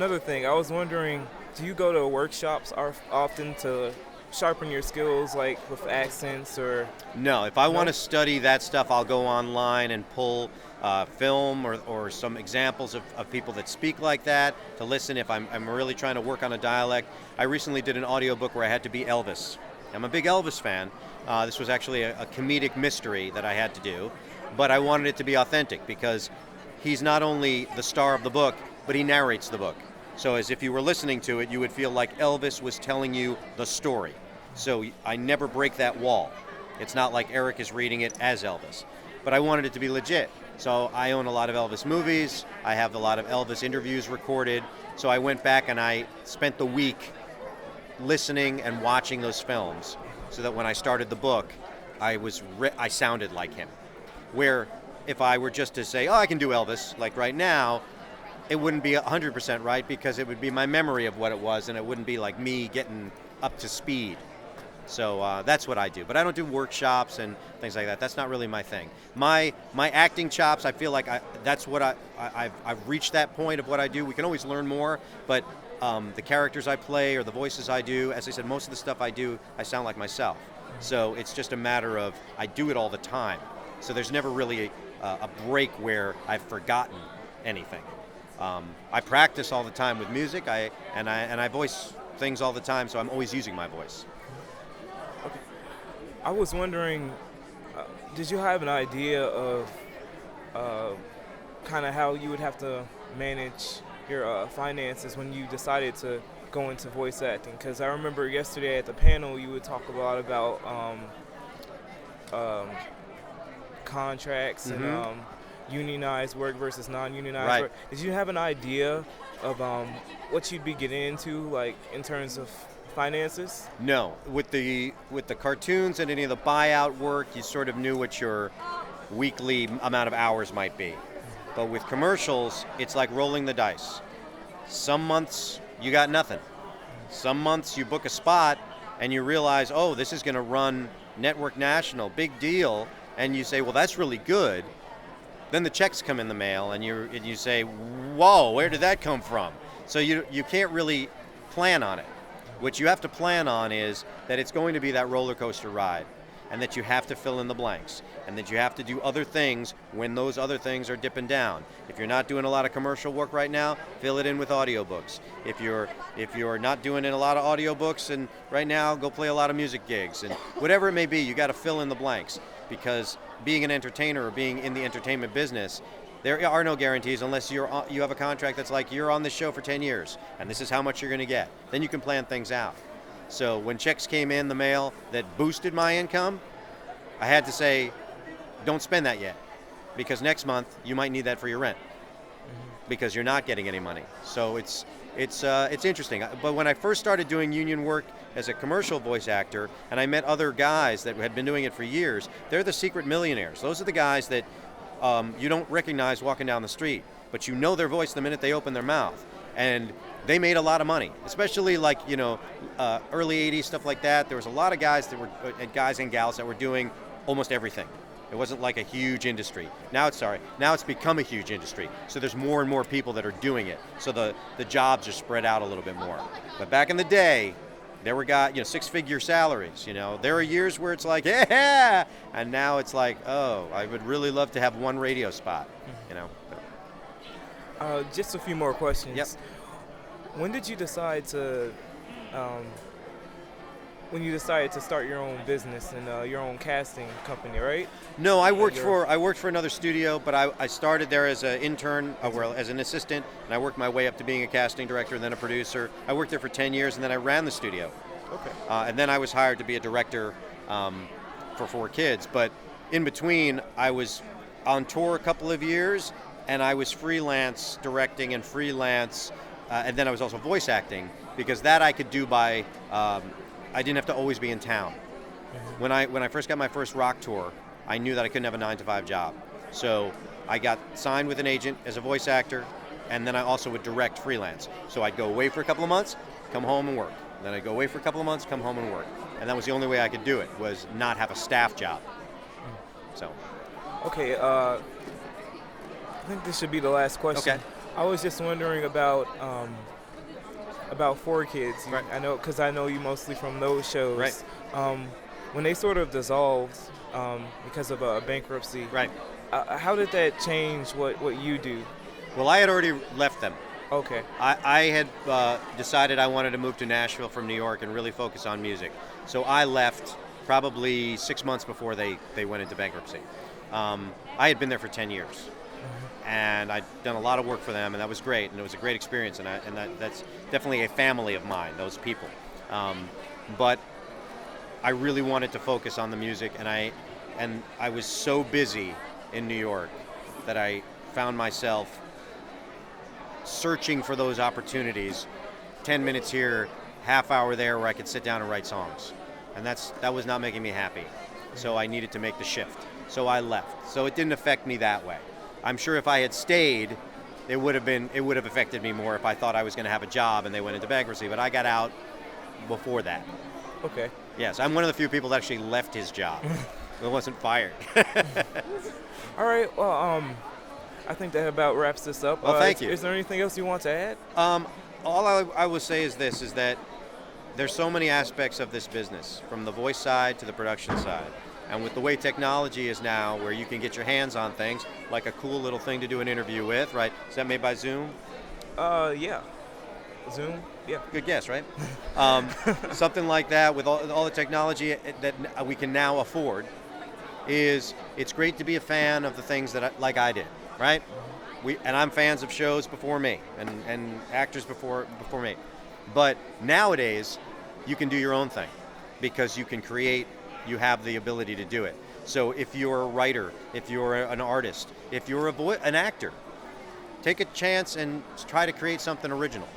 another thing, I was wondering, do you go to workshops often to sharpen your skills, like with accents or? No, if I No? want to study that stuff, I'll go online and pull film or some examples of people that speak like that to listen if I'm really trying to work on a dialect. I recently did an audiobook where I had to be Elvis. I'm a big Elvis fan. This was actually a comedic mystery that I had to do, but I wanted it to be authentic because he's not only the star of the book, but he narrates the book. So as if you were listening to it, you would feel like Elvis was telling you the story. So I never break that wall. It's not like Eric is reading it as Elvis. But I wanted it to be legit. So I own a lot of Elvis movies. I have a lot of Elvis interviews recorded. So I went back and I spent the week listening and watching those films so that when I started the book, I sounded like him. Where if I were just to say, oh, I can do Elvis, like right now, it wouldn't be 100% right because it would be my memory of what it was and it wouldn't be like me getting up to speed. So that's what I do. But I don't do workshops and things like that. That's not really my thing. My acting chops, I feel like that's what I've reached that point of what I do. We can always learn more, but the characters I play or the voices I do, as I said, most of the stuff I do, I sound like myself. So it's just a matter of I do it all the time. So there's never really a break where I've forgotten anything. I practice all the time with music, and I voice things all the time, so I'm always using my voice. Okay. I was wondering, did you have an idea of kind of how you would have to manage your finances when you decided to go into voice acting? Because I remember yesterday at the panel you would talk a lot about contracts Mm-hmm. and unionized work versus non-unionized Right. work. Did you have an idea of what you'd be getting into, like in terms of finances? No, with the cartoons and any of the buyout work, you sort of knew what your weekly amount of hours might be. But with commercials, it's like rolling the dice. Some months you got nothing. Some months you book a spot and you realize, oh, this is going to run network national, big deal, and you say, well, that's really good. Then the checks come in the mail and you say, whoa, where did that come from? So you can't really plan on it. What you have to plan on is that it's going to be that roller coaster ride, and that you have to fill in the blanks, and that you have to do other things when those other things are dipping down. If you're not doing a lot of commercial work right now, fill it in with audiobooks. If you're not doing a lot of audiobooks and right now, go play a lot of music gigs, and whatever it may be, you got to fill in the blanks, because being an entertainer or being in the entertainment business, there are no guarantees unless you have a contract that's like you're on this show for 10 years and this is how much you're going to get. Then you can plan things out. So when checks came in the mail that boosted my income, I had to say, don't spend that yet, because next month you might need that for your rent, because you're not getting any money. So it's interesting. But when I first started doing union work as a commercial voice actor, and I met other guys that had been doing it for years, they're the secret millionaires. Those are the guys that you don't recognize walking down the street, but you know their voice the minute they open their mouth. And they made a lot of money, especially like, early 80s, stuff like that. There was a lot of guys guys and gals that were doing almost everything. It wasn't like a huge industry. Now it's become a huge industry. So there's more and more people that are doing it. So the jobs are spread out a little bit more. But back in the day, there were guys, 6-figure salaries, There are years where it's like, yeah! And now it's like, oh, I would really love to have one radio spot, Just a few more questions. Yep. When did you decide to start your own business and your own casting company, right? No, I worked for another studio, but I started there as an intern, as an assistant, and I worked my way up to being a casting director and then a producer. I worked there for 10 years, and then I ran the studio. Okay. And then I was hired to be a director for 4 kids. But in between, I was on tour a couple of years, and I was freelance directing and freelance, and then I was also voice acting, because that I could do by, I didn't have to always be in town. When I first got my first rock tour, I knew that I couldn't have a 9-to-5 job. So I got signed with an agent as a voice actor, and then I also would direct freelance. So I'd go away for a couple of months, come home and work. Then I'd go away for a couple of months, come home and work. And that was the only way I could do it, was not have a staff job. So. Okay, I think this should be the last question. Okay. I was just wondering about Four Kids. Right. I know because I know you mostly from those shows. Right. When they sort of dissolved because of a bankruptcy. Right. How did that change what you do? Well, I had already left them. Okay. I had decided I wanted to move to Nashville from New York and really focus on music. So I left probably 6 months before they went into bankruptcy. I had been there for 10 years. And I'd done a lot of work for them, and that was great, and it was a great experience, and that's definitely a family of mine, those people. But I really wanted to focus on the music, and I was so busy in New York that I found myself searching for those opportunities, 10 minutes here, half hour there, where I could sit down and write songs, and that was not making me happy. So I needed to make the shift. So I left. So it didn't affect me that way. I'm sure if I had stayed, it would have affected me more if I thought I was going to have a job and they went into bankruptcy. But I got out before that. Okay. Yes, I'm one of the few people that actually left his job. It wasn't fired. All right. Well, I think that about wraps this up. Well, thank you. Is there anything else you want to add? All I will say is this: is that there's so many aspects of this business, from the voice side to the production side. And with the way technology is now, where you can get your hands on things, like a cool little thing to do an interview with, right? Is that made by Zoom? Yeah. Zoom? Yeah. Good guess, right? Something like that with all the technology that we can now afford. It's great to be a fan of the things that like I did, right? And I'm fans of shows before me and actors before me. But nowadays, you can do your own thing because you can create. You have the ability to do it. So if you're a writer, if you're an artist, if you're an actor, take a chance and try to create something original,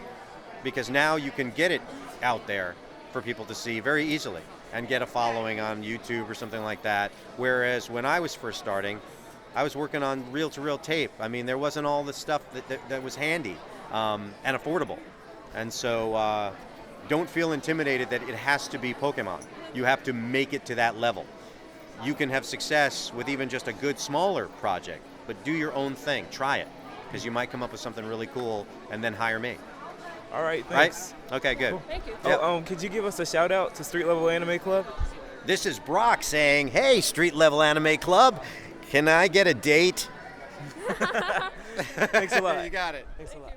because now you can get it out there for people to see very easily and get a following on YouTube or something like that. Whereas when I was first starting, I was working on reel-to-reel tape. I mean, there wasn't all the stuff that was handy and affordable. And so don't feel intimidated that it has to be Pokemon. You have to make it to that level. You can have success with even just a good, smaller project, but do your own thing. Try it, because you might come up with something really cool and then hire me. All right, thanks. Right? Okay, good. Cool. Thank you. Oh, could you give us a shout out to Street Level Anime Club? This is Brock saying, hey, Street Level Anime Club, can I get a date? Thanks a lot. You got it. Thanks a lot.